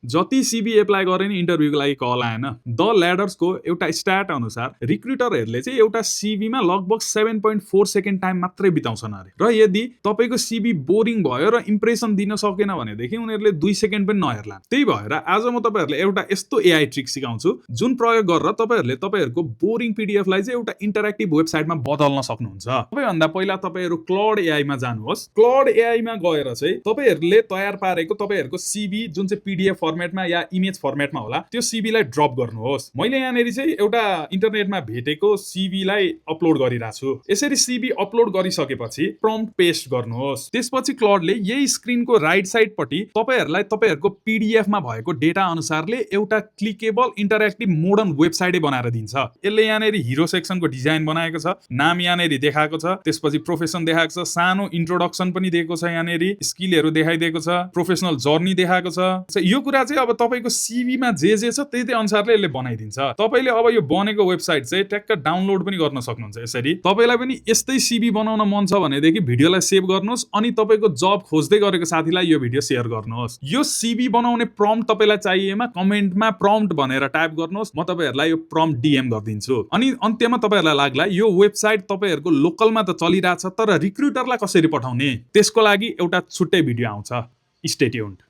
जति CV apply गरे नि इन्टरभ्यूको लागि कल आएन। द ल्याडर्सको एउटा स्ट्याट अनुसार रिक्रुटरहरूले चाहिँ एउटा सिभीमा लगभग 7.4 सेकेन्ड टाइम मात्रै बिताउँछन् अरे। र यदि तपाईँको सिभी बोरिङ भयो र इम्प्रेसन दिन सकेन भनेदेखि उनीहरूले 2 सेकेन्ड पनि नहेर्ला। त्यही भएर आज म तपाईँहरूलाई एउटा यस्तो एआई ट्रिक सिकाउँछु जुन प्रयोग गरेर तपाईँहरूले तपाईँहरूको बोरिङ पीडीएफलाई चाहिँ एउटा इन्टरेक्टिभ वेबसाइटमा बदल्न सक्नुहुन्छ। सबैभन्दा पहिला तपाईँहरू क्लाउड एआईमा जानुहोस्। क्लाउड एआईमा गएर चाहिँ तपाईँहरूले तयार पारेको तपाईँहरूको सिभी जुन चाहिँ पीडीएफ फर्मेटमा या इमेज फर्मेटमा होला त्यो सिभीलाई ड्रप गर्नुहोस्। मैले यहाँनिर चाहिँ एउटा इन्टरनेटमा भेटेको सिभीलाई अपलोड गरिरहेको छु। यसरी सिभी अपलोड गरिसकेपछि प्रम्प्ट पेस्ट गर्नुहोस्। त्यसपछि क्लाउडले यही स्क्रिनको राइट साइडपट्टि तपाईँहरूलाई तपाईँहरूको पीडीएफमा भएको डेटा अनुसारले एउटा क्लिकेबल इन्टरेक्टिभ मोडर्न वेबसाइटै बनाएर दिन्छ। यसले यहाँनिर हिरो सेक्सनको डिजाइन बनाएको छ, नाम यहाँनिर देखाएको छ, त्यसपछि प्रोफेसन देखाएको छ, सानो इन्ट्रोडक्सन पनि दिएको छ, यहाँनिर स्किलहरू देखाइदिएको छ, प्रोफेसनल जर्नी देखाएको छ। यो कुरा चाहिँ अब तपाईँको सिभीमा जे छ त्यही अनुसारले यसले बनाइदिन्छ। तपाईँले अब यो बनेको वेबसाइट चाहिँ ट्याक्क डाउनलोड पनि गर्न सक्नुहुन्छ। यसरी तपाईँलाई पनि यस्तै सिभी बनाउन मन छ भनेदेखि भिडियोलाई सेभ गर्नुहोस् अनि तपाईँको जब खोज्दै गरेको साथीलाई यो भिडियो सेयर गर्नुहोस्। यो सिभी बनाउने प्रम्प्ट तपाईँलाई चाहिएमा कमेन्टमा प्रम्प्ट भनेर टाइप गर्नुहोस्। म तपाईँहरूलाई यो प्रम्प्ट डीएम गरिदिन्छु। अनि अन्त्यमा तपाईँहरूलाई लाग्ला यो वेबसाइट तपाईँहरूको लोकलमा त चलिरहेछ तर रिक्रुटरलाई कसरी पठाउने त्यसको लागि एउटा छुट्टै भिडियो आउँछ। Stay tuned.